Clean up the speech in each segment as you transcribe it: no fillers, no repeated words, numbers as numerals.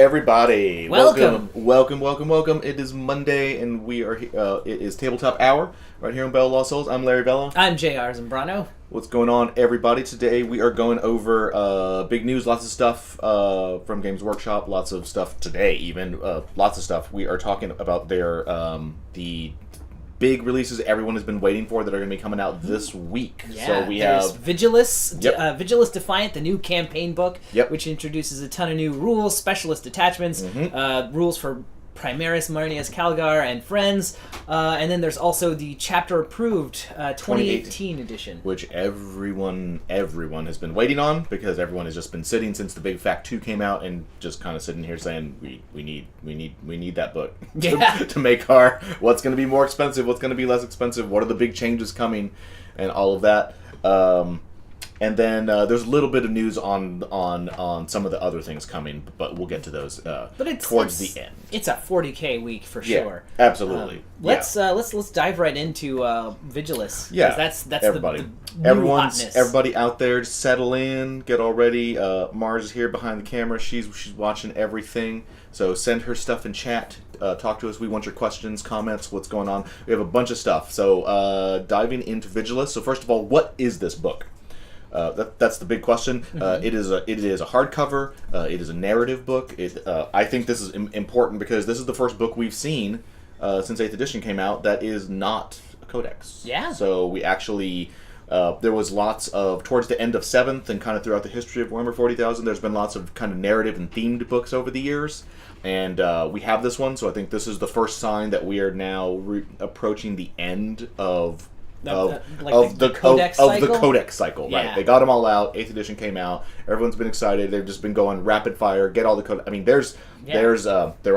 everybody. Welcome. Welcome. It is Monday, and we are. It is Tabletop Hour right here on Bella Lost Souls. I'm Larry Bella. I'm J.R. Zambrano. What's going on, everybody? Today we are going over big news, lots of stuff from Games Workshop, lots of stuff today, even lots of stuff. We are talking about their the big releases everyone has been waiting for that are going to be coming out this week. Yeah, so we have Vigilus, Yep. Vigilus Defiant, the new campaign book, Yep. which introduces a ton of new rules, specialist attachments, rules for Primaris, Marnius, Calgar, and friends. And then there's also the chapter approved 2018 edition, which everyone has been waiting on, because everyone has just been sitting since the Big Fact 2 came out and just kind of sitting here saying we need that book to make our what's going to be more expensive, what's going to be less expensive, what are the big changes coming, and all of that. And then there's a little bit of news on some of the other things coming, but we'll get to those towards the end. It's a 40K week for sure. Absolutely. Let's dive right into Vigilus. Yeah, that's everybody. the new hotness. Everybody out there, just settle in, get all ready. Mars is here behind the camera. She's watching everything. So send her stuff in chat. Talk to us. We want your questions, comments, what's going on. We have a bunch of stuff. So diving into Vigilus. So first of all, what is this book? That's the big question. It is a hardcover. It is a narrative book. I think this is important because this is the first book we've seen since 8th edition came out that is not a codex. Yeah. So we actually there was lots of towards the end of 7th and kind of throughout the history of Warhammer 40,000. There's been lots of kind of narrative and themed books over the years, and we have this one. So I think this is the first sign that we are now approaching the end of the codex cycle, yeah. Right? They got them all out. 8th edition came out. Everyone's been excited. They've just been going rapid fire. Get all the code. I mean, they're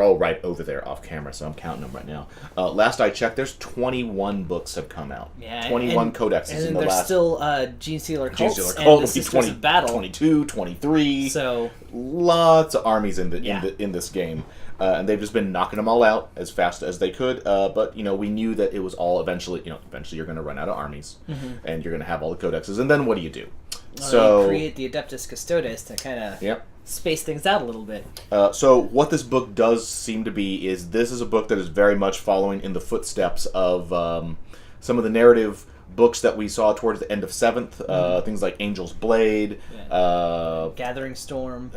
all right over there off camera, so I'm counting them right now. Last I checked, there's 21 books have come out. Yeah, 21 codexes and in the there's last. still Gene Stealer Cults and will the be Sisters of Battle. 22, 23. So lots of armies in this game. And they've just been knocking them all out as fast as they could. But, we knew that it was all eventually you're going to run out of armies. And you're going to have all the codexes. And then what do you do? You create the Adeptus Custodes to kind of space things out a little bit. So what this book does seem to be is this is a book that is very much following in the footsteps of some of the narrative books that we saw towards the end of 7th, things like Angel's Blade, Gathering Storm.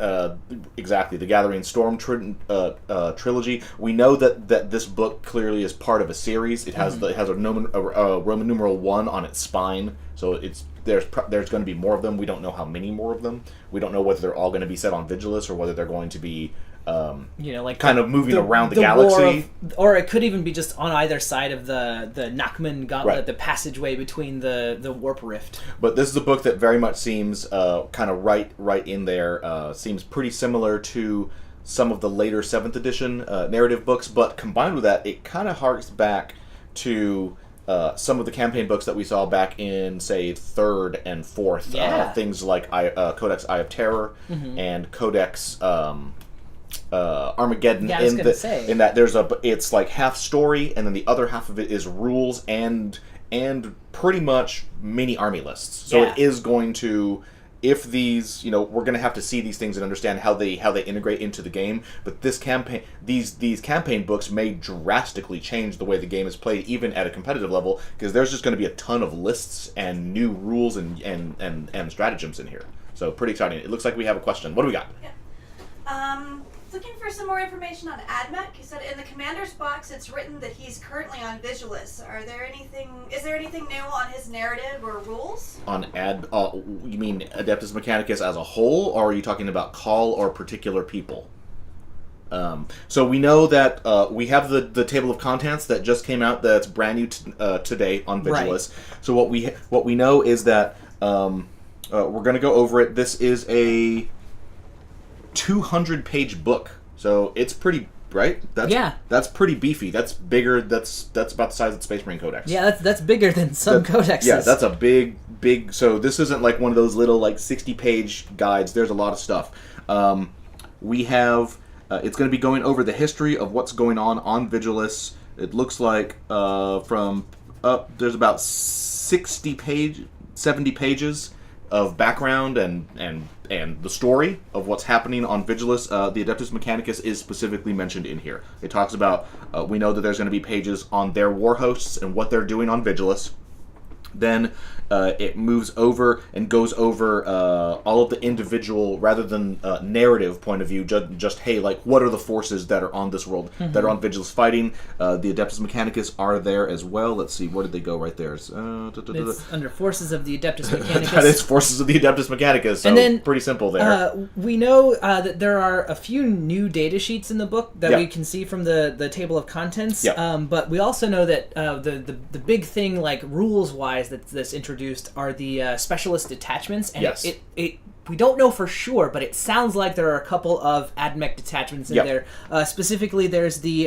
Exactly, the Gathering Storm trilogy. We know that this book clearly is part of a series. It has a Roman numeral 1 on its spine, so there's going to be more of them. We don't know how many more of them. We don't know whether they're all going to be set on Vigilus or whether they're going to be kind of moving around the galaxy, or it could even be just on either side of the Nachman Gauntlet, the passageway between the warp rift. But this is a book that very much seems kind of right in there. Seems pretty similar to some of the later 7th edition narrative books, but combined with that, it kind of harks back to some of the campaign books that we saw back in, say, 3rd and 4th. Things like Codex Eye of Terror and Codex Armageddon. In that it's like half story, and then the other half of it is rules and pretty much mini army lists. So it is going to, if these, we're going to have to see these things and understand how they integrate into the game. But this campaign, these campaign books may drastically change the way the game is played, even at a competitive level, because there's just going to be a ton of lists and new rules and stratagems in here. So pretty exciting. It looks like we have a question. What do we got? Looking for some more information on Admech. He said in the commander's box it's written that he's currently on Vigilus. Is there anything new on his narrative or rules? On you mean Adeptus Mechanicus as a whole, or are you talking about Call or particular people? So we know that we have the table of contents that just came out that's brand new today on Vigilus. Right. So what we know is that we're going to go over it. This is a 200-page book, so it's pretty that's pretty beefy. That's bigger. That's about the size of the Space Marine Codex. Yeah, that's bigger than some codexes. Yeah, that's a big. So this isn't like one of those little 60-page guides. There's a lot of stuff. We have. It's going to be going over the history of what's going on Vigilus. It looks like there's about 70 pages of background and and the story of what's happening on Vigilus, the Adeptus Mechanicus is specifically mentioned in here. It talks about, we know that there's going to be pages on their war hosts and what they're doing on Vigilus. Then it moves over and goes over all of the individual, rather than narrative point of view, just hey, like, what are the forces that are on this world, that are on Vigilus fighting? The Adeptus Mechanicus are there as well. Let's see, where did they go right there? It's under Forces of the Adeptus Mechanicus. That is Forces of the Adeptus Mechanicus, so and then, pretty simple there. We know that there are a few new data sheets in the book that we can see from the table of contents, but we also know that the big thing, like, rules-wise, that's introduced are the specialist detachments, and we don't know for sure, but it sounds like there are a couple of AdMech detachments in there. Specifically, there's the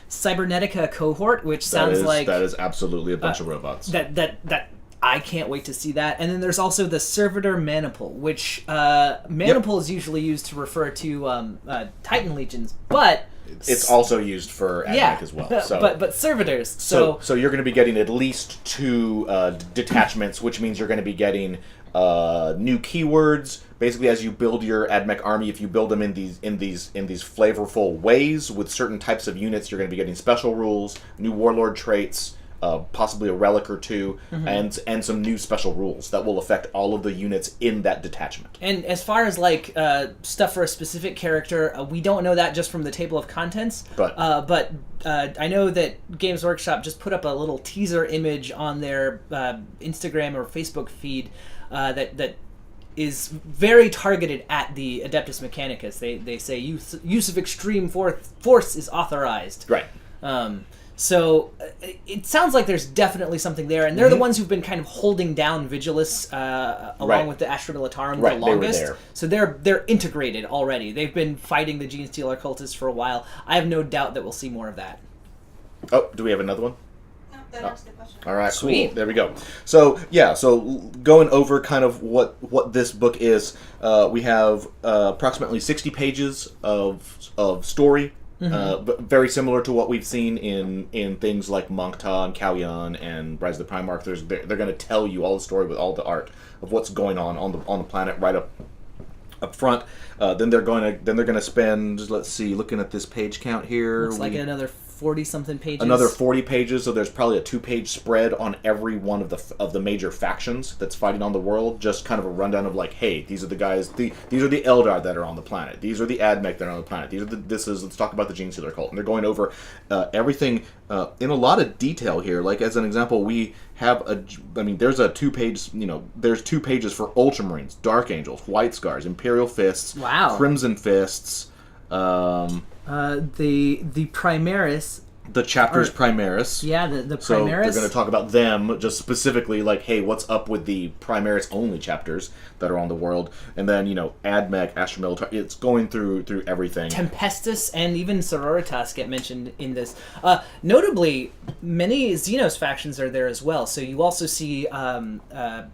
Cybernetica cohort, which sounds like that is absolutely a bunch of robots. That I can't wait to see that. And then there's also the Servitor Maniple, which Maniple is usually used to refer to Titan legions, but it's also used for AdMech as well. So. But servitors. So you're going to be getting at least 2 detachments, which means you're going to be getting new keywords. Basically, as you build your AdMech army, if you build them in these flavorful ways with certain types of units, you're going to be getting special rules, new warlord traits, possibly a relic or 2, and some new special rules that will affect all of the units in that detachment. And as far as like stuff for a specific character, we don't know that just from the table of contents. But I know that Games Workshop just put up a little teaser image on their Instagram or Facebook feed that is very targeted at the Adeptus Mechanicus. They say use of extreme force is authorized. Right. So it sounds like there's definitely something there, and they're the ones who've been kind of holding down Vigilus along with the Astra Militarum the longest. They were there. So they're integrated already. They've been fighting the Gene Stealer cultists for a while. I have no doubt that we'll see more of that. Oh, do we have another one? No, that answers the question. All right, Sweet. Cool. There we go. So going over kind of what this book is, we have approximately 60 pages of story. But very similar to what we've seen in things like Moncta and Kalyan and Rise of the Primarch. They're going to tell you all the story with all the art of what's going on the planet right up front. Then they're going to spend, let's see, looking at this page count here. Looks like another 40-something pages. Another 40 pages, so there's probably a 2-page spread on every one of the major factions that's fighting on the world. Just kind of a rundown of like, hey, these are the guys. These are the Eldar that are on the planet. These are the AdMech that are on the planet. Let's talk about the Gene Stealer cult, and they're going over everything in a lot of detail here. Like as an example, we have there's a 2-page. There's 2 pages for Ultramarines, Dark Angels, White Scars, Imperial Fists, Crimson Fists. The Primaris. The chapters Primaris. Yeah, the Primaris. So they're going to talk about them, just specifically, like, hey, what's up with the Primaris-only chapters that are on the world? And then, AdMech, Astra Militarum, it's going through everything. Tempestus and even Sororitas get mentioned in this. Notably, many Xenos factions are there as well. So you also see Eldar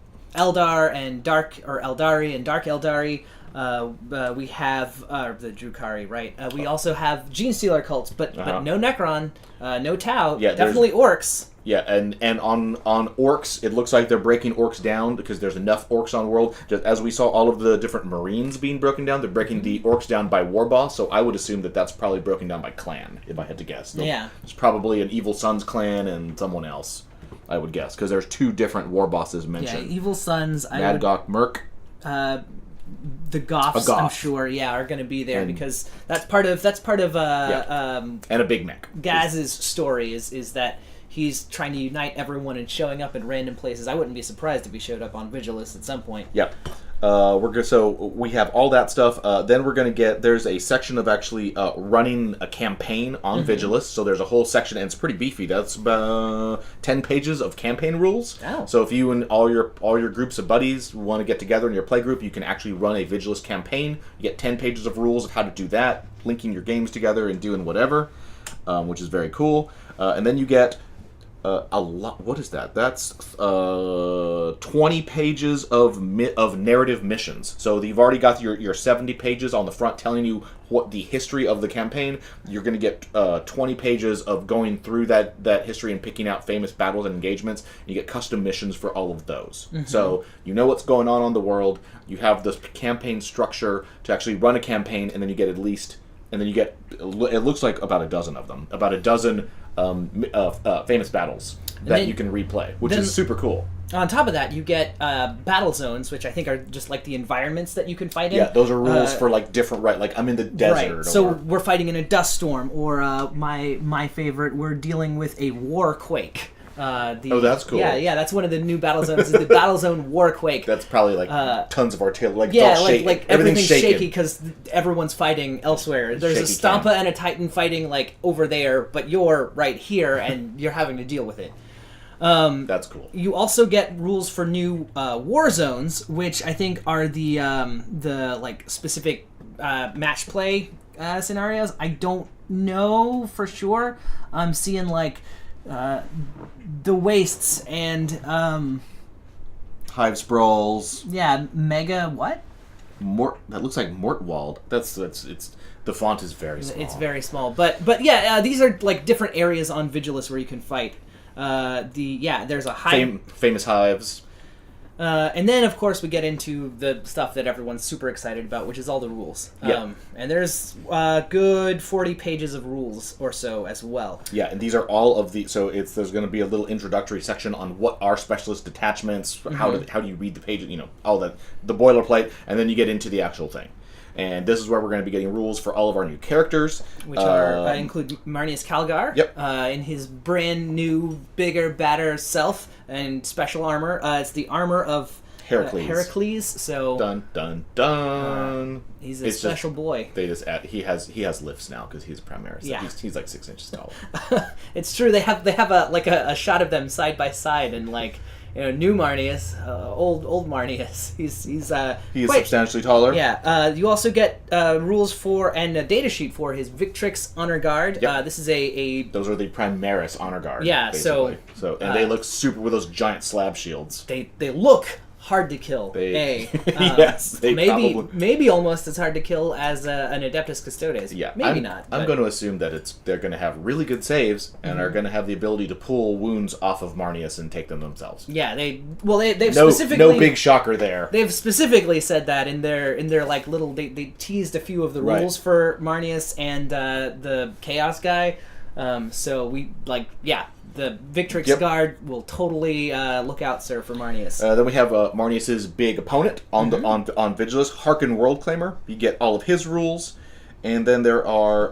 and Eldari and Dark Eldari. We have the Drukari, right? We also have Gene Stealer cults, but no Necron, no Tau, definitely Orcs. Yeah, and on Orcs, it looks like they're breaking Orcs down because there's enough Orcs on the world. Just as we saw all of the different Marines being broken down, they're breaking the Orcs down by war boss, so I would assume that that's probably broken down by clan, if I had to guess. It's probably an Evil Sons clan and someone else, I would guess, because there's 2 different war bosses mentioned. Yeah, Evil Sons, Madgok, Merc. The Goths, I'm sure, are going to be there because that's part of and a Big Mech. Gaz's story is that he's trying to unite everyone and showing up in random places. I wouldn't be surprised if he showed up on Vigilus at some point. Yep. So we have all that stuff. Then we're going to there's a section of actually running a campaign on Vigilus. So there's a whole section, and it's pretty beefy. That's 10 pages of campaign rules. Oh. So if you and all your groups of buddies want to get together in your play group, you can actually run a Vigilus campaign. You get 10 pages of rules of how to do that, linking your games together and doing whatever, which is very cool. And then you get a lot. What is that? That's 20 pages of narrative missions. So you've already got your 70 pages on the front telling you what the history of the campaign. You're going to get 20 pages of going through that history and picking out famous battles and engagements. You get custom missions for all of those. Mm-hmm. So you know what's going on the world. You have this campaign structure to actually run a campaign, and then you get it looks like about a dozen of them, about a dozen famous battles that you can replay, which is super cool. On top of that, you get battle zones, which I think are just like the environments that you can fight in. Yeah, those are rules for like different, right? Like I'm in the desert. Right. So we're fighting in a dust storm, or my favorite, we're dealing with a war quake. That's cool. Yeah, that's one of the new battle zones. Is the battle zone Warquake. That's probably like tons of artillery. Like everything's shaky because everyone's fighting elsewhere. There's a Stampa and a Titan fighting like over there, but you're right here and you're having to deal with it. That's cool. You also get rules for new war zones, which I think are the like specific match play scenarios. I don't know for sure. I'm seeing like the wastes and hive sprawls. Yeah, mega what? That looks like Mortwald. That's it's the font is very small. It's very small, but yeah, these are like different areas on Vigilus where you can fight. There's a hive. Famous hives. And then, of course, we get into the stuff that everyone's super excited about, which is all the rules. Yeah. And there's good 40 pages of rules or so as well. Yeah, and these are all of the... So there's going to be a little introductory section on what are specialist detachments, mm-hmm. how do you read the pages, all the boilerplate, and then you get into the actual thing. And this is where we're going to be getting rules for all of our new characters. Which include Marnius Calgar. Yep. In his brand new, bigger, badder self and special armor. It's the armor of Heracles. So dun dun dun. He's a special boy. They just add, he has lifts now because he's a Primaris. Yeah. He's like 6 inches tall. It's true. They have a shot of them side by side and like. New Marnius, old Marnius. He is substantially taller. Yeah. You also get rules for and a data sheet for his Victrix Honor Guard. Yep. This is a those are the Primaris Honor Guard. Yeah. Basically. So they look super with those giant slab shields. They look hard to kill. Yes, they maybe almost as hard to kill as an Adeptus Custodes. Yeah, maybe not. I'm going to assume that they're going to have really good saves and are going to have the ability to pull wounds off of Marnius and take them themselves. Yeah, they've specifically no big shocker there. They've specifically said that in their like little they teased a few of the rules for Marnius and the Chaos guy. So we the Victrix Guard will totally look out, sir, for Marnius. Then we have Marnius's big opponent on mm-hmm. on Vigilus, Harken Worldclaimer. You get all of his rules, and then there are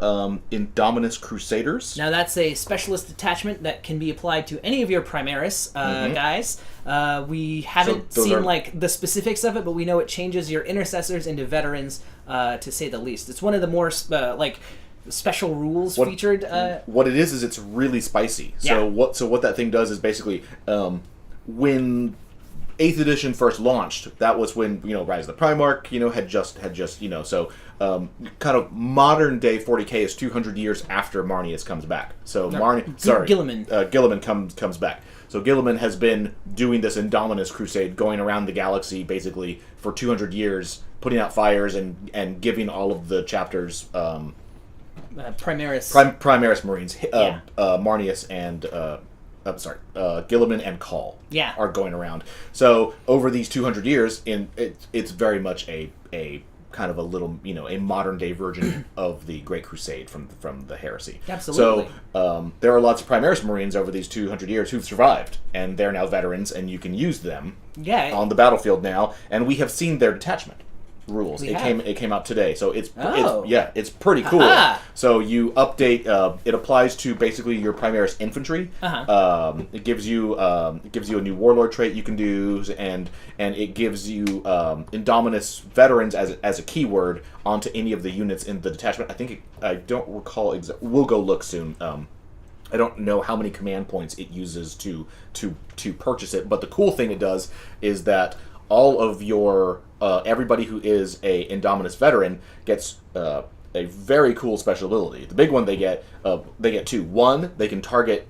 Indominus Crusaders. Now that's a specialist detachment that can be applied to any of your Primaris mm-hmm. guys. We haven't seen like the specifics of it, but we know it changes your intercessors into veterans, to say the least. It's one of the more special rules featured. What it is it's really spicy. So what that thing does is basically when 8th edition first launched, that was when Rise of the Primarch had just so kind of modern day 40k is 200 years after Marnius comes back. So Guilliman comes back. So Guilliman has been doing this Indominus crusade, going around the galaxy basically for 200 years, putting out fires and giving all of the chapters Primaris Marines, Marnius and Guilliman and Call are going around. So over these 200 years, it's very much a kind of a little a modern day version of the Great Crusade from the Heresy. Absolutely. So there are lots of Primaris Marines over these 200 years who've survived, and they're now veterans, and you can use them on the battlefield now. And we have seen their detachment rules. It came out today, so it's pretty cool. Aha. So you update. It applies to basically your Primaris infantry. Uh-huh. It gives you a new warlord trait you can do, and it gives you Indominus veterans as a keyword onto any of the units in the detachment. I don't recall exactly. We'll go look soon. I don't know how many command points it uses to purchase it, but the cool thing it does is that all of your everybody who is a Indominus veteran gets a very cool special ability. The big one they get two. One, they can target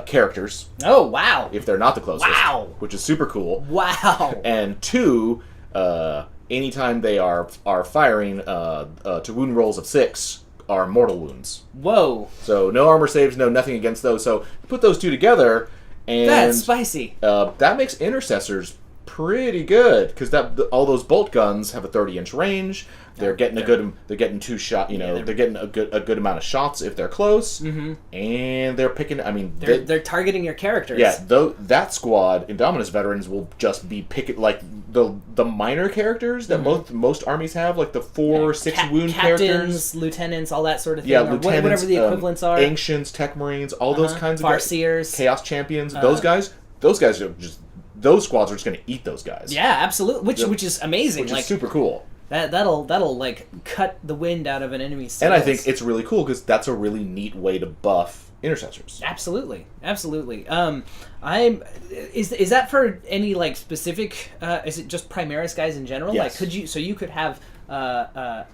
characters. Oh, wow. If they're not the closest. Wow. Which is super cool. Wow. And 2, anytime they are firing to wound rolls of 6 are mortal wounds. Whoa. So no armor saves, no nothing against those. So put those 2 together, and that's spicy. That makes intercessors pretty good, because all those bolt guns have a 30-inch range. They're getting 2 shot. They're getting a good amount of shots if they're close, and they're picking. I mean, they're targeting your characters. Yeah, that squad, Indominus veterans, will just be picking like the minor characters that most armies have, like the 4 or 6 wound captains, characters, lieutenants, all that sort of thing. Yeah, lieutenants, whatever the equivalents are. Ancients, tech marines, all those kinds of Farseers, chaos champions. Those guys are just. Those squads are just going to eat those guys. Yeah, absolutely. Which is amazing. Which is super cool. That'll like cut the wind out of an enemy's sails. And I think it's really cool because that's a really neat way to buff intercessors. Absolutely. Is that for any like specific? Is it just Primaris guys in general? Yes. Like you could have a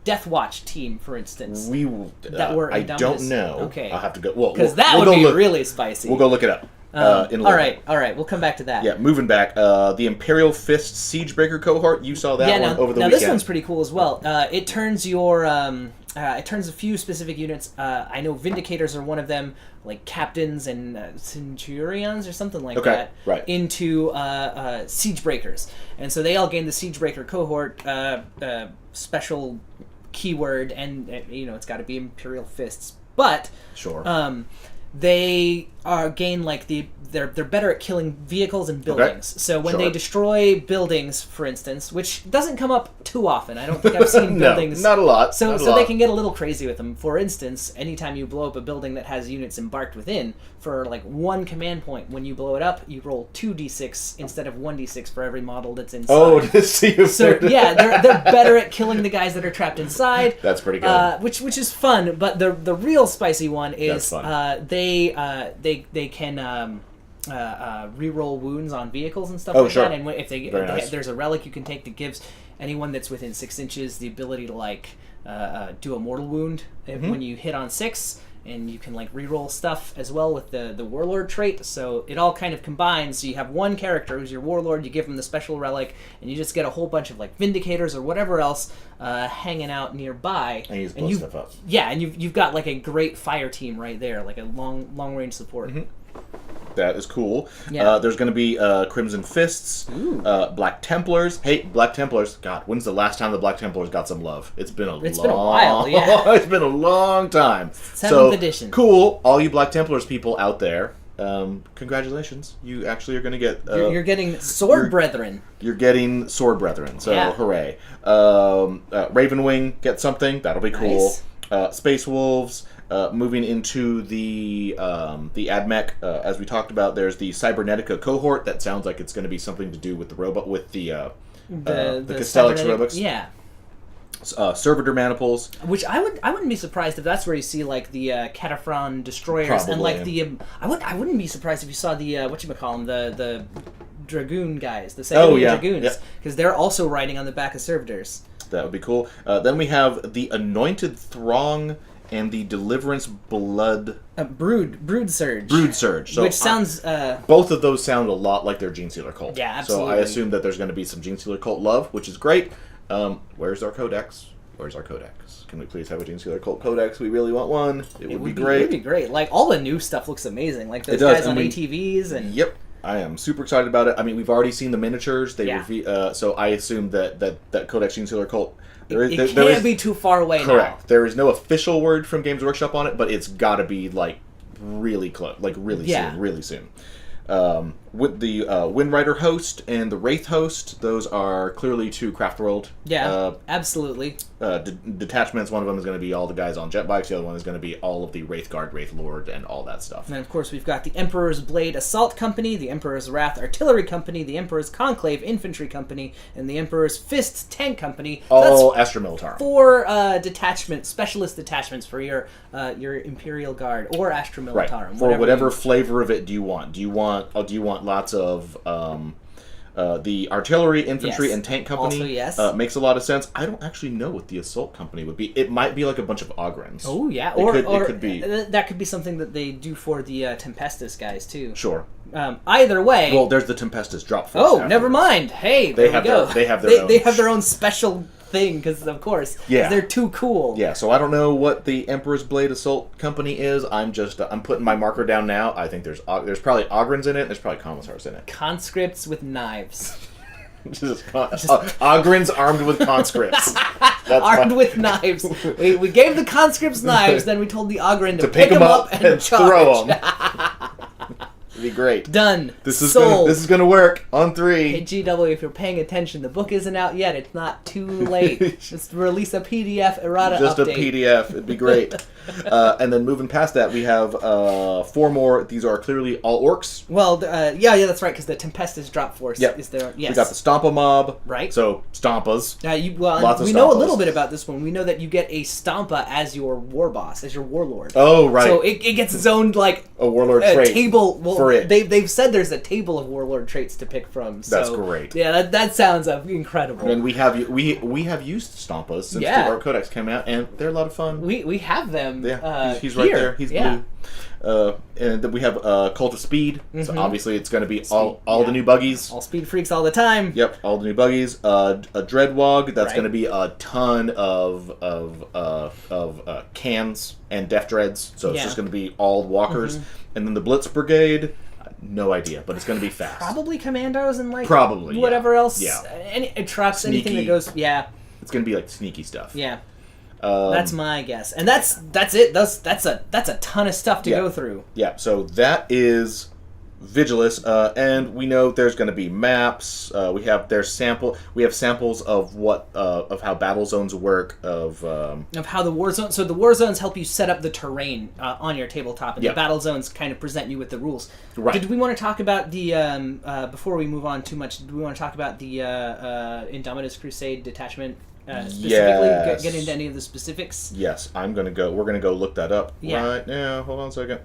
Death Watch team, for instance. I don't know. Okay. I'll have to go. Well, because that would be really spicy. We'll go look it up. All right. We'll come back to that. Yeah, moving back. The Imperial Fist Siegebreaker cohort. You saw that one over the weekend. Now this one's pretty cool as well. It turns it turns a few specific units. I know Vindicators are one of them, like captains and centurions or something like that. Right. Into Siegebreakers, and so they all gain the Siegebreaker cohort special keyword, and it's got to be Imperial Fists, but sure. They gain like they're better at killing vehicles and buildings. Okay. So when they destroy buildings, for instance, which doesn't come up too often, I don't think I've seen buildings. Not a lot. So they can get a little crazy with them. For instance, anytime you blow up a building that has units embarked within, for like 1 command point, when you blow it up, you roll 2d6 instead of 1d6 for every model that's inside. Oh, to see if yeah, they're better at killing the guys that are trapped inside. That's pretty good. Which is fun, but the real spicy one is they can reroll wounds on vehicles and stuff like that. And if there's a relic you can take that gives anyone that's within 6 inches the ability to like do a mortal wound when you hit on 6. And you can like reroll stuff as well with the warlord trait, so it all kind of combines. So you have one character who's your warlord, you give him the special relic, and you just get a whole bunch of like Vindicators or whatever else hanging out nearby. And you just blow stuff up. Yeah, and you've got like a great fire team right there, like a long range support. That is cool. Yeah. There's going to be Crimson Fists, Black Templars. Hey, Black Templars. God, when's the last time the Black Templars got some love? It's been a while, yeah. It's been a long time. 7th edition. Cool. All you Black Templars people out there, congratulations. You actually are going to get... you're getting Sword Brethren. You're getting Sword Brethren, so hooray. Ravenwing gets something. That'll be cool. Nice. Space Wolves... moving into the AdMech, as we talked about, there's the Cybernetica cohort. That sounds like it's going to be something to do with the robot, with the Castellix robots. Yeah. Servitor maniples. Which I wouldn't be surprised if that's where you see like the Cataphren destroyers. Probably. And like the I wouldn't be surprised if you saw the whatchamacallem, the Dragoon guys, the Dragoons, because they're also riding on the back of servitors. That would be cool. Then we have the Anointed Throng and the Deliverance Blood... Brood Surge. Brood Surge. So which sounds... both of those sound a lot like their Genestealer cult. Yeah, absolutely. So I assume that there's going to be some Genestealer cult love, which is great. Where's our Codex? Can we please have a Genestealer cult Codex? We really want one. It would be great. It would be great. Like, all the new stuff looks amazing. Like, those guys on ATVs and... Yep. I am super excited about it. I mean, we've already seen the miniatures. So I assume that Codex Genestealer cult... It can't be too far away now. Correct. There is no official word from Games Workshop on it, but it's got to be, like, really close. Like, really soon. With the Windrider host and the Wraith host, those are clearly 2 Craft World. Yeah, absolutely. Detachments, one of them is going to be all the guys on jet bikes, the other one is going to be all of the Wraith Guard, Wraith Lord, and all that stuff. And then, of course, we've got the Emperor's Blade Assault Company, the Emperor's Wrath Artillery Company, the Emperor's Conclave Infantry Company, and the Emperor's Fists Tank Company. All Astra Militarum. 4 specialist detachments for your Imperial Guard or Astra Militarum. Right. For whatever flavor of it do you want. Do you want lots of The artillery, infantry, and tank company Also, yes. Makes a lot of sense. I don't actually know what the assault company would be. It might be like a bunch of Ogrins. Oh, yeah. It could be. That could be something that they do for the Tempestus guys, too. Sure. Either way... Well, there's the Tempestus drop force. Oh, afterwards. never mind. Hey, they there we go. They have their own. They have their own special thing, because, of course, they're too cool. Yeah, so I don't know what the Emperor's Blade Assault Company is. I'm putting my marker down now. I think there's probably Ogrins in it, and there's probably Commissars in it. Conscripts with knives. Ogrins armed with conscripts. Armed with knives. We gave the conscripts knives, then we told the Ogrin to pick them up and charge. throw them. It'd be great. Done. This is gonna work on 3. Hey GW, if you're paying attention, the book isn't out yet. It's not too late. Just release a PDF errata Just update. a PDF. It'd be great. And then moving past that, we have 4 more. These are clearly all orcs. Well, yeah, that's right, because the Tempestus drop force is there. Yes. We got the Stompa mob. Right. So Stompas. Lots of we know a little bit about this one. We know that you get a Stompa as your war boss, as your warlord. Oh, right. So it gets its own, like... A warlord trait. Table... Well, for it. They've said there's a table of warlord traits to pick from. So, that's great. Yeah, that sounds incredible. And we have used Stompas since the Art Codex came out, and they're a lot of fun. We have them. Yeah, he's right there. He's blue. And then we have Cult of Speed. Mm-hmm. So obviously it's going to be all the new buggies. All speed freaks all the time. Yep, all the new buggies. A Dreadwog. That's going to be a ton of cans and Death Dreads. So it's just going to be all walkers. Mm-hmm. And then the Blitz Brigade. No idea, but it's going to be fast. Probably commandos and whatever else. Yeah. Any trucks, Sneaky. Anything that goes. Yeah. It's going to be like sneaky stuff. Yeah. That's my guess, and that's it. That's a ton of stuff to go through. Yeah. So that is Vigilus, and we know there's going to be maps. We have samples of what of how battle zones work, of how the war zone. So the war zones help you set up the terrain on your tabletop, and the battle zones kind of present you with the rules. Right. Did we want to talk about the before we move on too much? Did we want to talk about the Indomitus Crusade detachment? Specifically, get into any of the specifics? Yes, we're gonna go look that up right now. Hold on a second.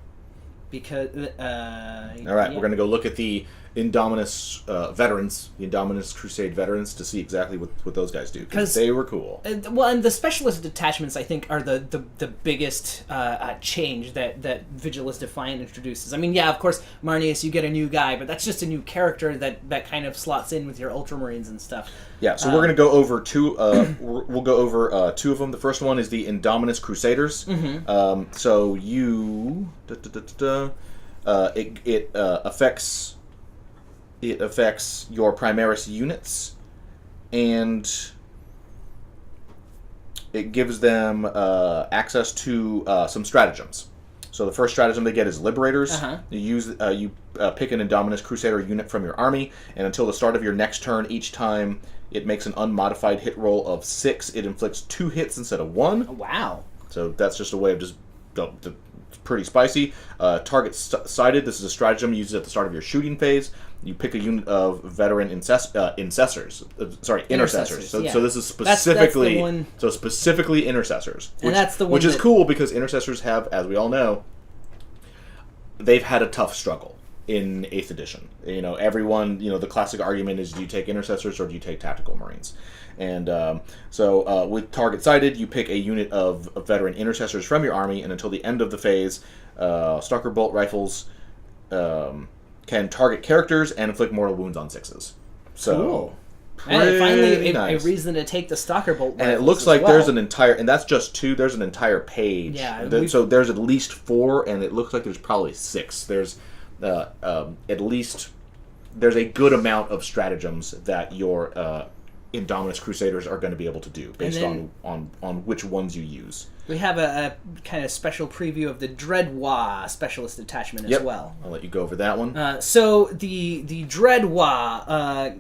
Because all right, we're gonna go look at the Indominus veterans, the Indominus Crusade veterans, to see exactly what those guys do, because they were cool. Well, and the specialist detachments, I think, are the biggest change that Vigilus Defiant introduces. I mean, yeah, of course, Marnius, you get a new guy, but that's just a new character that kind of slots in with your Ultramarines and stuff. Yeah, so we're going to go over two. We'll go over 2 of them. The first one is the Indominus Crusaders. Mm-hmm. So you, it affects your Primaris units, and it gives them access to some stratagems. So the first stratagem they get is Liberators. Uh-huh. You pick an Indominus Crusader unit from your army, and until the start of your next turn, each time it makes an unmodified hit roll of 6. It inflicts 2 hits instead of 1. Wow. So that's just a way of just... It's pretty spicy. Target sighted. This is a stratagem used at the start of your shooting phase. You pick a unit of veteran intercessors. So this is specifically... So specifically intercessors. And that's the one which is cool, because intercessors have, as we all know, they've had a tough struggle in 8th edition. Everyone, the classic argument is, do you take intercessors or do you take tactical marines? And so with target sighted, you pick a unit of veteran intercessors from your army, and until the end of the phase, Stalker bolt rifles can target characters and inflict mortal wounds on 6s. So cool. And finally, a reason to take the Stalker bolt rifles. And it looks like there's an entire, and that's just 2, there's an entire page. Yeah. So there's at least 4, and it looks like there's probably 6. There's at least, there's a good amount of stratagems that your Indominus Crusaders are going to be able to do, based on which ones you use. We have a kind of special preview of the Dreadwa specialist detachment as well. I'll let you go over that one. So the Dreadwa,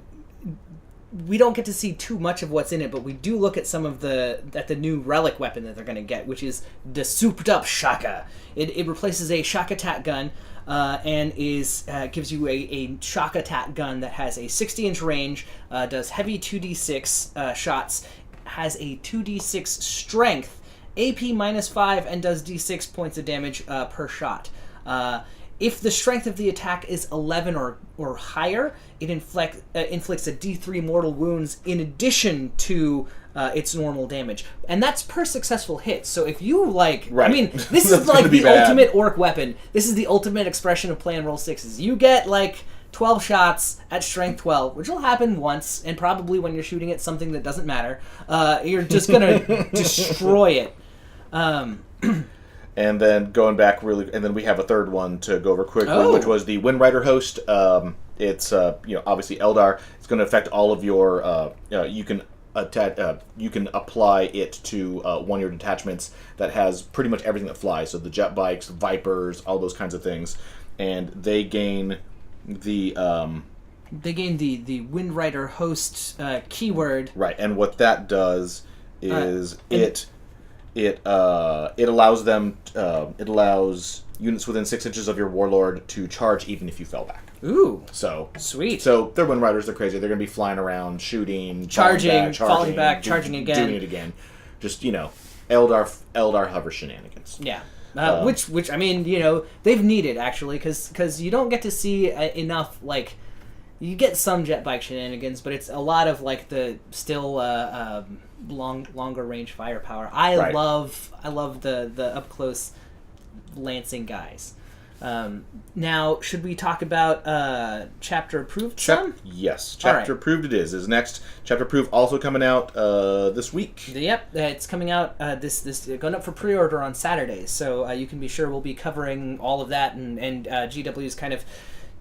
we don't get to see too much of what's in it, but we do look at some of the new relic weapon that they're going to get, which is the souped up Shaka. It replaces a shock attack gun. And gives you a shock attack gun that has a 60-inch range, does heavy 2d6 shots, has a 2d6 strength, AP -5, and does d6 points of damage per shot. If the strength of the attack is 11 or higher, it inflicts a D3 mortal wounds in addition to its normal damage. And that's per successful hit. So if you Right. I mean, this is like the ultimate orc weapon. This is the ultimate expression of play and roll sixes. You get 12 shots at strength 12, which will happen once, and probably when you're shooting at something that doesn't matter. You're just going to destroy it. And then going back and then we have a third one to go over quickly, which was the Windrider host. It's obviously Eldar. It's going to affect all of your. You can apply it to one of your detachments that has pretty much everything that flies. So the jet bikes, Vipers, all those kinds of things, and they gain the Windrider host keyword. Right, and what that does is it allows units within 6 inches of your warlord to charge even if you fell back. Ooh. So sweet. So they're Windriders, they're crazy. They're going to be flying around, shooting, falling back, charging again. Doing it again. Just, Eldar hover shenanigans. Yeah. Which I mean, they've needed, actually, because you don't get to see enough, you get some jet bike shenanigans, but it's a lot of, the still longer range firepower. I love the up-close lancing guys. Now, should we talk about Chapter Approved some? Yes, Chapter Approved it is. Is next. Chapter Approved also coming out this week. Yep, it's coming out this going up for pre-order on Saturdays, so you can be sure we'll be covering all of that, and GW is kind of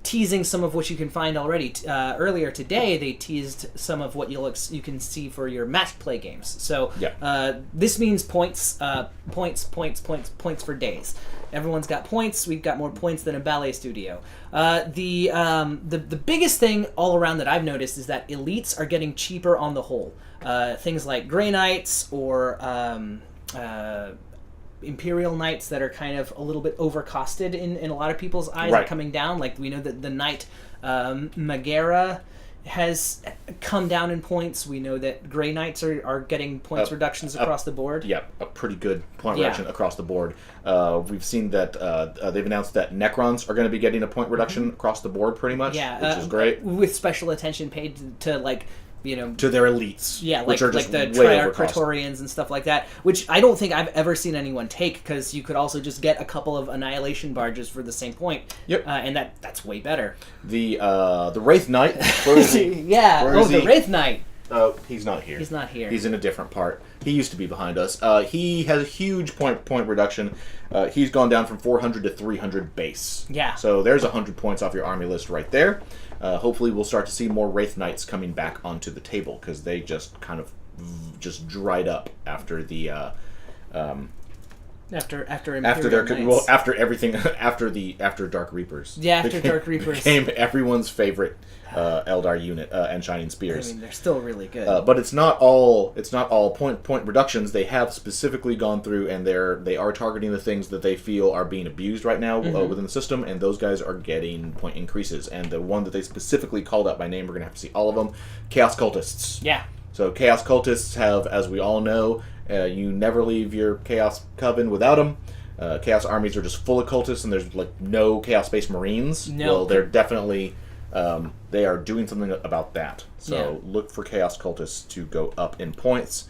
teasing some of what you can find already. Earlier today, they teased some of what you can see for your match play games. So this means points for days. Everyone's got points. We've got more points than a ballet studio. The biggest thing all around that I've noticed is that elites are getting cheaper on the whole. Things like Grey Knights or Imperial Knights that are kind of a little bit overcosted in a lot of people's eyes are coming down. Like, we know that the Knight Megara has come down in points. We know that Grey Knights are getting points reductions across the board. Yeah, a pretty good point reduction across the board. We've seen that they've announced that Necrons are going to be getting a point reduction across the board pretty much, which is great. With special attention paid to to their elites. Yeah, which are just the way Triarch Praetorians and stuff like that, which I don't think I've ever seen anyone take, because you could also just get a couple of Annihilation barges for the same point. Yep. And that's way better. The Wraith Knight. Where is he? The Wraith Knight. Oh, he's not here. He's not here. He's in a different part. He used to be behind us. He has a huge point reduction. He's gone down from 400 to 300 base. Yeah. So there's 100 points off your army list right there. Hopefully we'll start to see more Wraith Knights coming back onto the table, because they just kind of just dried up after the after Dark Reapers. Yeah, after Dark Reapers became everyone's favorite Eldar unit and Shining Spears. I mean, they're still really good. But it's not all point reductions. They have specifically gone through, and they are targeting the things that they feel are being abused right now within the system, and those guys are getting point increases. And the one that they specifically called out by name, we're going to have to see all of them, Chaos Cultists. Yeah. So Chaos Cultists have, as we all know, you never leave your Chaos Coven without them. Chaos armies are just full of cultists, and there's no Chaos Space Marines. No. Well, they're definitely they are doing something about that. So look for Chaos Cultists to go up in points.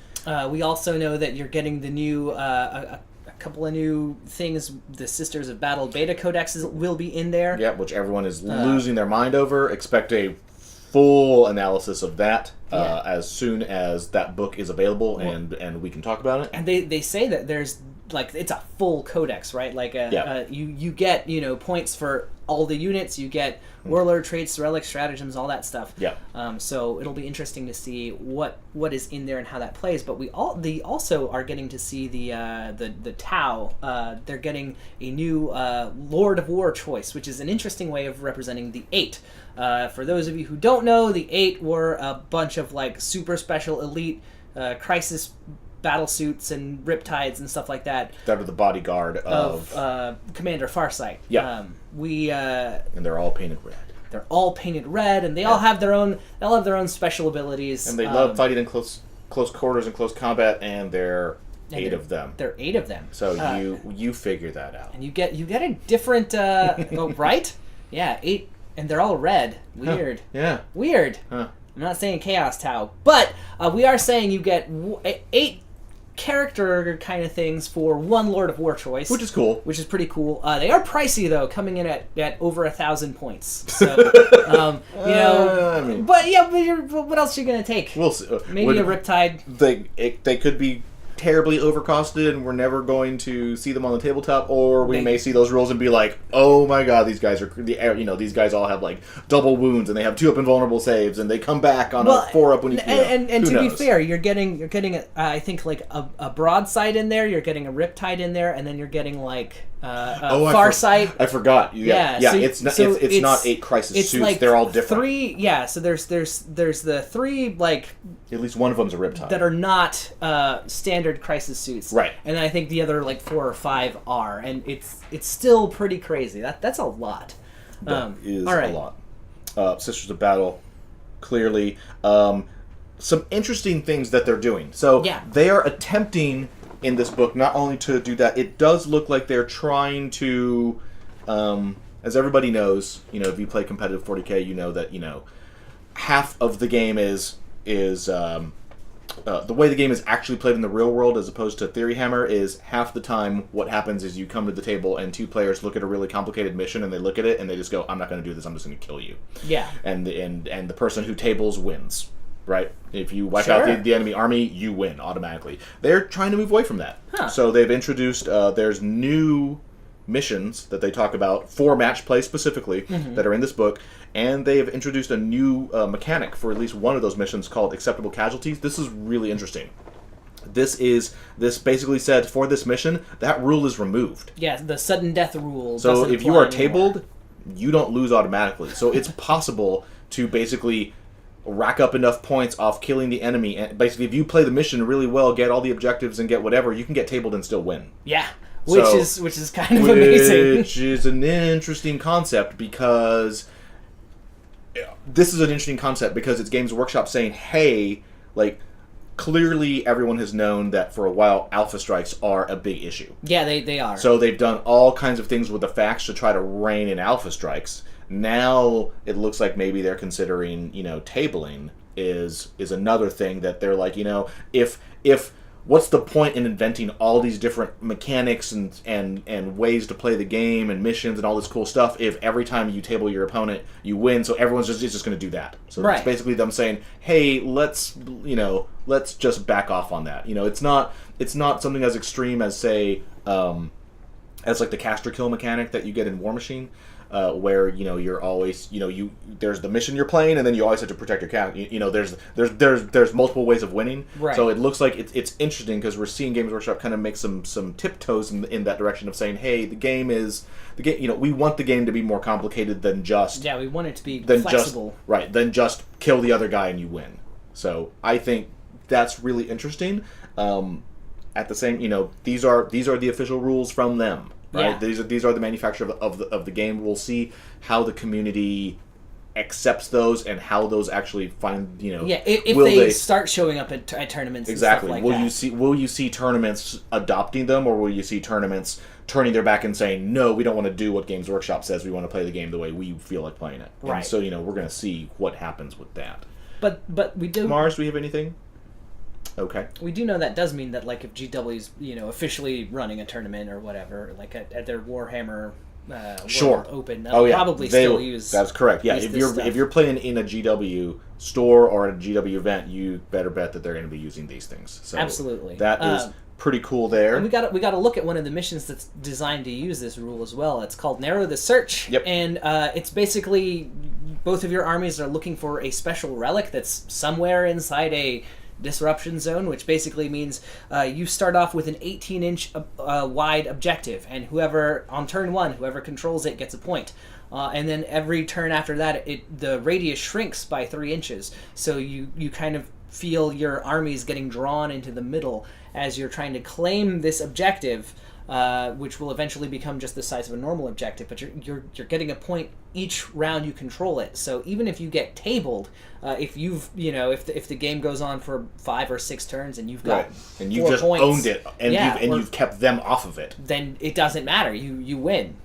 We also know that you're getting the new a couple of new things. The Sisters of Battle beta codexes will be in there. Yeah, which everyone is losing their mind over. Expect a full analysis of that as soon as that book is available, and we can talk about it. And they say that there's it's a full codex, right? You get points for all the units. You get warlord traits, relic stratagems, all that stuff. Yeah. So it'll be interesting to see what is in there and how that plays. But they also are getting to see the Tau. They're getting a new Lord of War choice, which is an interesting way of representing the 8. For those of you who don't know, the 8 were a bunch of super special elite crisis battle suits and riptides and stuff like that. That are the bodyguard of Commander Farsight. Yeah. And they're all painted red. They're all painted red, and they all have their own. They'll have their own special abilities. And they love fighting in close quarters and close combat, and they're 8 of them. There are 8 of them. So you figure that out. And you get a different right? Yeah, 8, and they're all red. Weird. Huh. Yeah. Weird. Huh. I'm not saying Chaos Tau, but we are saying you get 8 character kind of things for 1 Lord of War choice, which is cool. Which is pretty cool. They are pricey though, coming in at over 1,000 points. So but what else are you gonna take? We'll see. Maybe a Riptide. They could be terribly overcosted and we're never going to see them on the tabletop, or we may see those rules and be like, oh my god, these guys these guys all have like double wounds and they have 2 up invulnerable saves and they come back on a 4 up when you and to be fair, you're getting I think like a broadside in there, you're getting a Riptide in there, and then you're getting like Farsight. I forgot. Yeah. So, it's not 8 crisis suits. Like they're all different. 3. Yeah. So there's the 3 like at least one of them's a Riptide that are not standard crisis suits. Right. And then I think the other like 4 or 5 are, and it's still pretty crazy. That's a lot. That is all right. a lot. Sisters of Battle, clearly. Some interesting things that they're doing. So they are attempting in this book not only to do that, it does look like they're trying to, as everybody knows, if you play competitive 40k, you know that half of the game is the way the game is actually played in the real world as opposed to Theory Hammer is half the time what happens is you come to the table and 2 players look at a really complicated mission and they look at it and they just go, I'm not going to do this, I'm just going to kill you. Yeah. And the person who tables wins. Right? If you wipe out the enemy army, you win automatically. They're trying to move away from that. Huh. So they've introduced, there's new missions that they talk about for match play specifically that are in this book, and they've introduced a new mechanic for at least one of those missions called Acceptable Casualties. This is really interesting. This basically said for this mission, that rule is removed. Yeah, the sudden death rule. So if you are tabled, you don't lose automatically. So it's possible to basically rack up enough points off killing the enemy, and basically if you play the mission really well, get all the objectives and get whatever, you can get tabled and still win. Yeah, which is kind of amazing. Which is an interesting concept because this is an interesting concept because it's Games Workshop saying, hey, like clearly everyone has known that for a while alpha strikes are a big issue. Yeah, they are. So they've done all kinds of things with the facts to try to rein in alpha strikes. Now it looks like maybe they're considering, tabling is another thing that they're like, if what's the point in inventing all these different mechanics and ways to play the game and missions and all this cool stuff if every time you table your opponent you win, so everyone's just going to do that. So it's basically them saying, hey, let's just back off on that. It's not something as extreme as say as like the caster kill mechanic that you get in War Machine. Where you're always there's the mission you're playing and then you always have to protect your cat. There's multiple ways of winning. Right. So it looks like it's interesting because we're seeing Games Workshop kind of make some tiptoes in that direction of saying, hey, the game. We want the game to be more complicated than just. Yeah, we want it to be flexible. Than just kill the other guy and you win. So I think that's really interesting. At the same, these are the official rules from them. Right. Yeah. These are the manufacturer of the game. We'll see how the community accepts those and how those actually find if they start showing up at tournaments. Exactly. And stuff like that. Will you see tournaments adopting them, or will you see tournaments turning their back and saying, no, we don't want to do what Games Workshop says. We want to play the game the way we feel like playing it. Right. And so we're going to see what happens with that. But we do. Mars, do we have anything? Okay. We do know that does mean that, like, if GW's, officially running a tournament or whatever, like at their Warhammer World Open, they'll probably still use. That's correct. Yeah, if you're playing in a GW store or a GW event, you better bet that they're going to be using these things. So absolutely, that is pretty cool there. And we got to look at one of the missions that's designed to use this rule as well. It's called Narrow the Search. Yep. And it's basically both of your armies are looking for a special relic that's somewhere inside a disruption zone, which basically means you start off with an 18-inch wide objective, and whoever on turn 1, whoever controls it gets a point. And then every turn after that, the radius shrinks by 3 inches. So you kind of feel your armies getting drawn into the middle as you're trying to claim this objective. which will eventually become just the size of a normal objective. But you're getting a point each round you control it. So even if you get tabled, if the game goes on for 5 or 6 turns and you've got and you've just points, owned it and you've kept them off of it, then it doesn't matter. You win.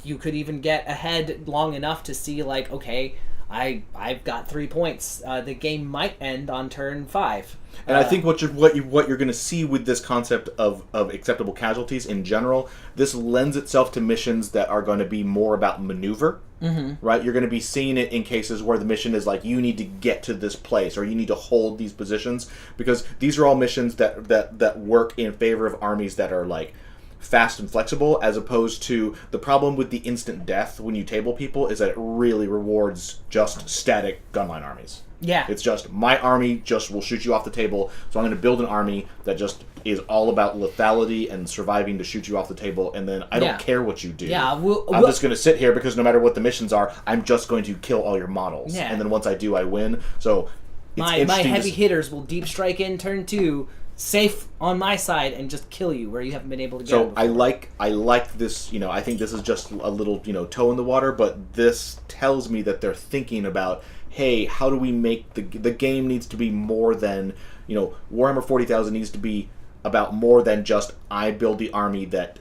You could even get ahead long enough to see like, okay, I've got 3 points. The game might end on turn 5. And I think what you're going to see with this concept of acceptable casualties in general, this lends itself to missions that are going to be more about maneuver. Mm-hmm. Right? You're going to be seeing it in cases where the mission is like, you need to get to this place, or you need to hold these positions, because these are all missions that work in favor of armies that are like fast and flexible, as opposed to the problem with the instant death when you table people is that it really rewards just static gunline armies. Yeah. It's just, my army just will shoot you off the table, so I'm going to build an army that just is all about lethality and surviving to shoot you off the table, and then I don't care what you do. Yeah, I'm just going to sit here because no matter what the missions are, I'm just going to kill all your models. Yeah. And then once I do, I win. So my heavy hitters will deep strike in turn 2, safe on my side, and just kill you where you haven't been able to get. So I like this. I think this is just a little toe in the water, but this tells me that they're thinking about, hey, how do we make the game needs to be more than, Warhammer 40,000 needs to be about more than just I build the army that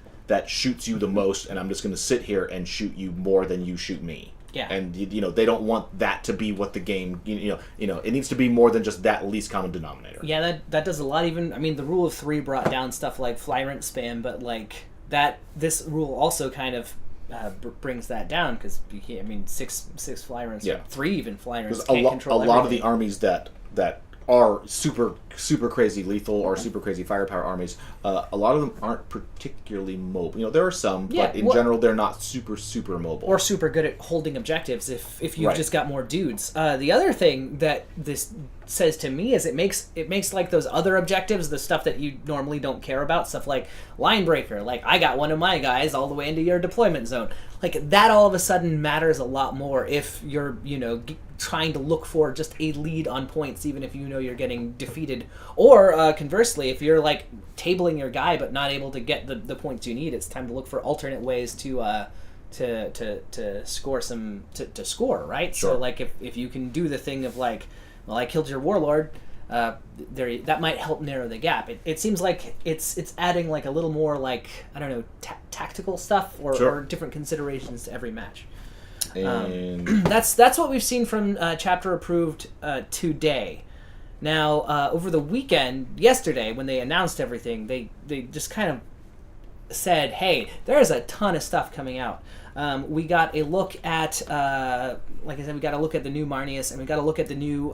shoots you the most, and I'm just going to sit here and shoot you more than you shoot me. Yeah. And they don't want that to be what the game. It needs to be more than just that least common denominator. Yeah, that does a lot. Even the rule of 3 brought down stuff like Flyrant spam, but like that, this rule also kind of brings that down, because 6 Flyrants, 3 even Flyrants can't control everything. A lot of the armies that are super crazy lethal or super crazy firepower armies, a lot of them aren't particularly mobile. There are some, but in general they're not super mobile or super good at holding objectives if you've just got more dudes. The other thing that this says to me is it makes like those other objectives, the stuff that you normally don't care about, stuff like line breaker, like I got one of my guys all the way into your deployment zone, like that all of a sudden matters a lot more if you're trying to look for just a lead on points, even if you're getting defeated. Or conversely, if you're like tabling your guy but not able to get the points you need, it's time to look for alternate ways to score score, right? Sure. So like if you can do the thing of like, well, I killed your warlord, that might help narrow the gap. It seems like it's adding like a little more like, I don't know, tactical stuff or different considerations to every match. And that's what we've seen from chapter approved today. Now over the weekend, yesterday, when they announced everything, they just kind of said, hey, there's a ton of stuff coming out. We got a look at, like I said, we got a look at the new Marnius, and we got a look at the new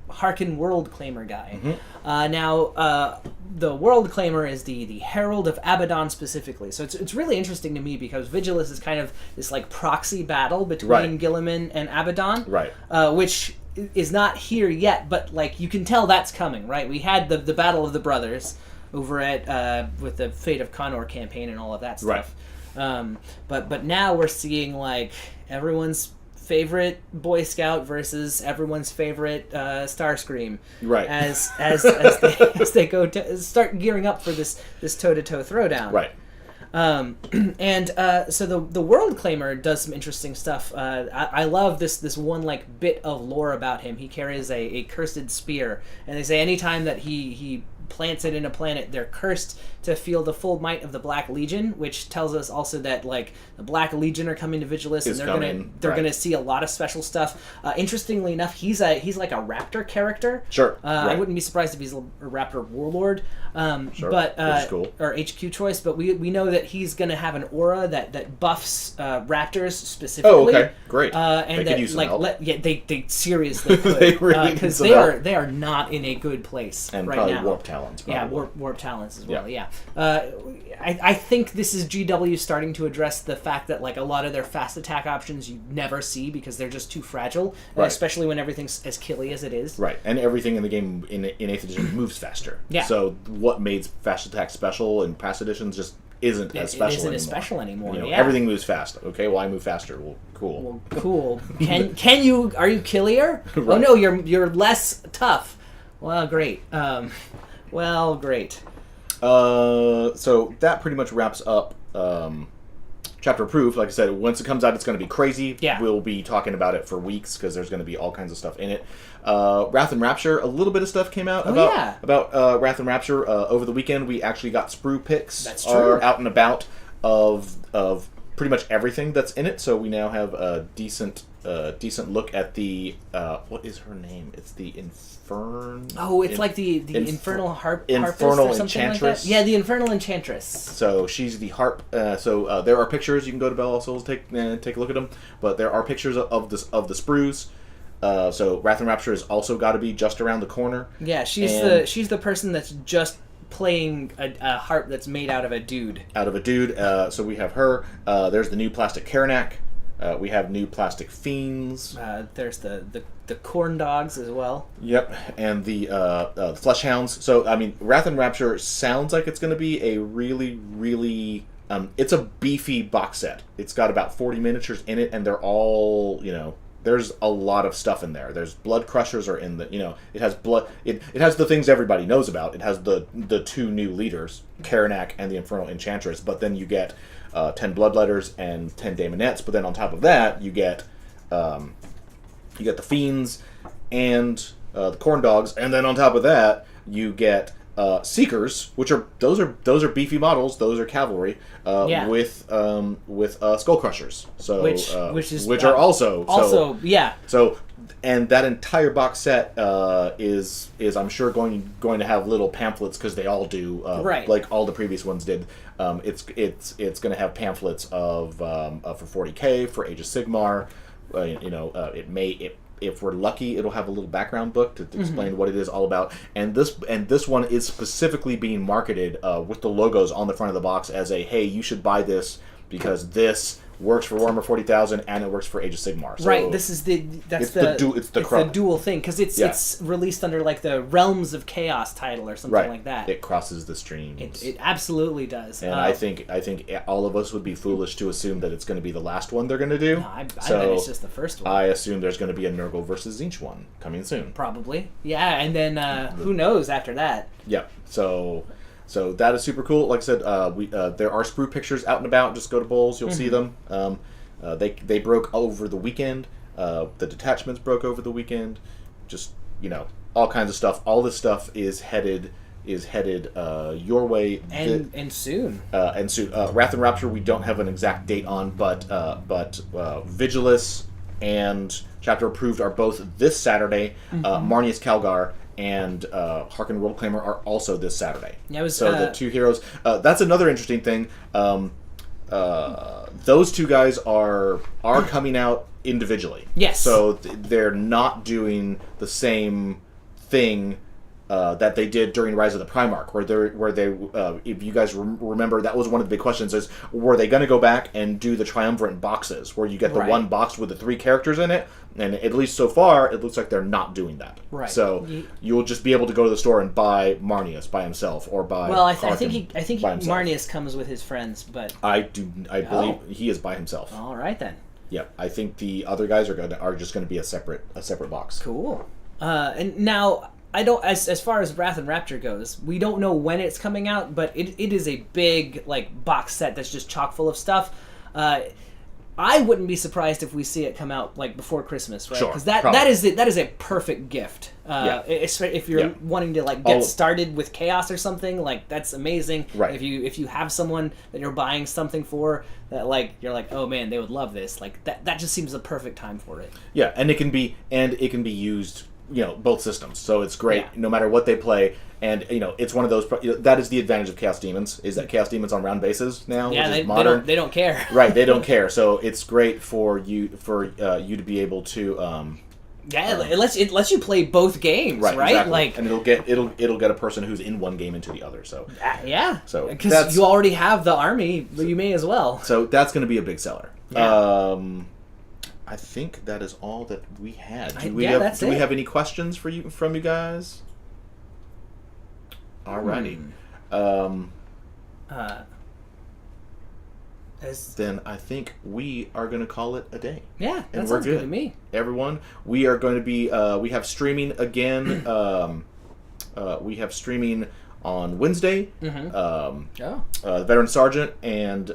Harkin World Claimer guy. Mm-hmm. Now, the World Claimer is the Herald of Abaddon specifically. So it's really interesting to me because Vigilus is kind of this like proxy battle between Guilliman and Abaddon, which is not here yet, but like you can tell that's coming, right? We had the Battle of the Brothers over at with the Fate of Connor campaign and all of that stuff. But now we're seeing like everyone's favorite Boy Scout versus everyone's favorite Starscream. Right. As they go to start gearing up for this toe-to-toe throwdown. Right. So the World Claimer does some interesting stuff. I love this one like bit of lore about him. He carries a cursed spear, and they say anytime that he plants it in a planet, they're cursed to feel the full might of the Black Legion, which tells us also that like the Black Legion are coming to Vigilus, and they're gonna see a lot of special stuff. Interestingly enough, he's like a Raptor character. Sure. I wouldn't be surprised if he's a Raptor warlord. Sure. But which is cool. Or HQ choice, but we know that he's gonna have an aura that buffs Raptors specifically. Oh, okay, great. And they that could use some help. They seriously could, they really because they are not in a good place and right probably now. Warp Talons. Probably. Yeah, warp talents as well. Yeah. I think this is GW starting to address the fact that like a lot of their fast attack options you never see because they're just too fragile, especially when everything's as killy as it is. Right, and everything in the game in 8th edition moves faster. Yeah. So what made fast attack special in past editions just isn't as special anymore. It isn't as special anymore. Everything moves fast. Okay, well I move faster. Well, cool. Well, cool. Can you? Are you killier? Right. Oh no, you're less tough. Well, great. Great. So that pretty much wraps up Chapter Approved. Like I said, once it comes out, it's going to be crazy. Yeah. We'll be talking about it for weeks because there's going to be all kinds of stuff in it. Wrath and Rapture, a little bit of stuff came out about Wrath and Rapture over the weekend. We actually got sprue pics. That's true. Out and about of pretty much everything that's in it. So we now have a decent look at the what is her name? It's the Infern. Oh, it's like the Infernal Harpist Infernal or something Enchantress. like that. Yeah, the Infernal Enchantress. So she's the harp. So there are pictures. You can go to Bell All Souls, take a look at them. But there are pictures of the sprues. So Wrath and Rapture has also got to be just around the corner. Yeah, she's the person that's just playing a harp that's made out of a dude. So we have her. There's the new plastic Karanak. We have new plastic fiends. There's the corn dogs as well. Yep, and the flesh hounds. So I mean, Wrath and Rapture sounds like it's going to be a really, really. It's a beefy box set. It's got about 40 miniatures in it, and they're all There's a lot of stuff in there. There's blood crushers are in the it has blood. It has the things everybody knows about. It has the two new leaders, Karanak and the Infernal Enchantress. But then you get 10 Bloodletters and 10 Daemonettes, but then on top of that, you get the Fiends and the Corn Dogs, and then on top of that, you get Seekers, which are beefy models. Those are cavalry with Skull Crushers. So which are also yeah. So and that entire box set is I'm sure going to have little pamphlets because they all do right. Like all the previous ones did. It's going to have pamphlets of for 40K for Age of Sigmar. If we're lucky, it'll have a little background book to explain what it is all about. And this one is specifically being marketed with the logos on the front of the box as a, hey, you should buy this because this works for Warhammer 40,000 and it works for Age of Sigmar. So right. This is the dual thing because it's released under like the Realms of Chaos title or something like that. It crosses the streams. It absolutely does. And I think all of us would be foolish to assume that it's going to be the last one they're going to do. No, I bet it's just the first one. I assume there's going to be a Nurgle versus Tzeentch one coming soon. Probably. Yeah, and then who knows after that? Yeah. So that is super cool. Like I said, there are sprue pictures out and about. Just go to Bowls, you'll see them. They broke over the weekend. The detachments broke over the weekend. Just all kinds of stuff. All this stuff is headed your way and soon. Wrath and Rapture we don't have an exact date on, but Vigilus and Chapter Approved are both this Saturday. Marnius Calgar and Harken Worldclaimer are also this Saturday. Yeah, the two heroes. That's another interesting thing. Those two guys are coming out individually. Yes. So they're not doing the same thing that they did during Rise of the Primarch, where they if you guys remember, that was one of the big questions: is were they going to go back and do the triumvirate boxes, where you get the one box with the 3 characters in it? And at least so far, it looks like they're not doing that. Right. So you'll just be able to go to the store and buy Marnius by himself, or buy. Well, I think Marnius comes with his friends, but I believe he is by himself. All right then. Yeah, I think the other guys are just going to be a separate box. Cool. And now, I don't. As far as Wrath and Rapture goes, we don't know when it's coming out, but it is a big box set that's just chock full of stuff. I wouldn't be surprised if we see it come out before Christmas, right? Sure, because that is a perfect gift. If you're wanting to get started with Chaos or something, that's amazing. Right. If you have someone that you're buying something for that you're oh man, they would love this. That just seems the perfect time for it. Yeah, and it can be used both systems, so it's great no matter what they play. And it's one of those that is the advantage of Chaos Demons, is that Chaos Demons on round bases now, which is modern. They don't care. Right, they don't care. So it's great for you to be able to it lets you play both games, right? Exactly. And it'll get a person who's in one game into the other. So so because you already have the army, you may as well. So that's going to be a big seller. Yeah. I think that is all that we had. Do we have any questions from you guys? Alrighty. Then I think we are going to call it a day. Yeah, that sounds good to me. Everyone, we are going to be. We have streaming again. We have streaming on Wednesday. Veteran Sergeant and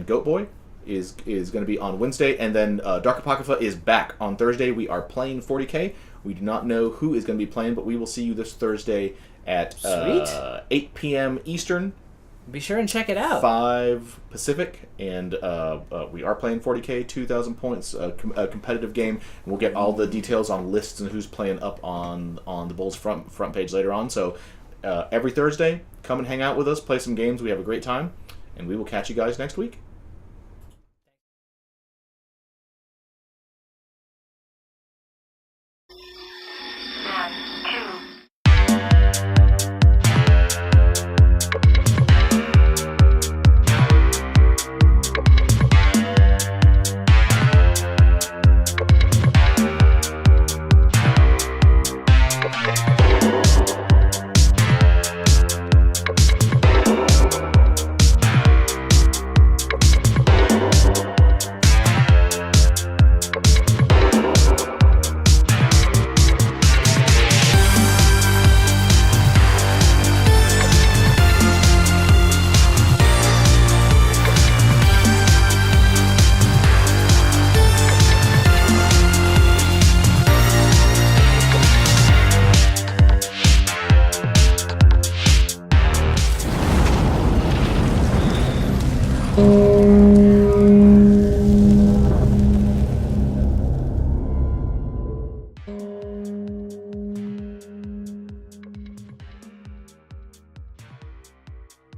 Goat Boy is going to be on Wednesday, and then Dark Apocrypha is back on Thursday. We are playing 40K. We do not know who is going to be playing, but we will see you this Thursday at 8 p.m. Eastern. Be sure and check it out. 5 Pacific, and we are playing 40K, 2,000 points, a competitive game. And we'll get all the details on lists and who's playing up on the Bulls front page later on. So every Thursday, come and hang out with us, play some games. We have a great time, and we will catch you guys next week.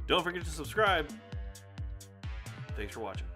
Don't forget to subscribe. Thanks for watching.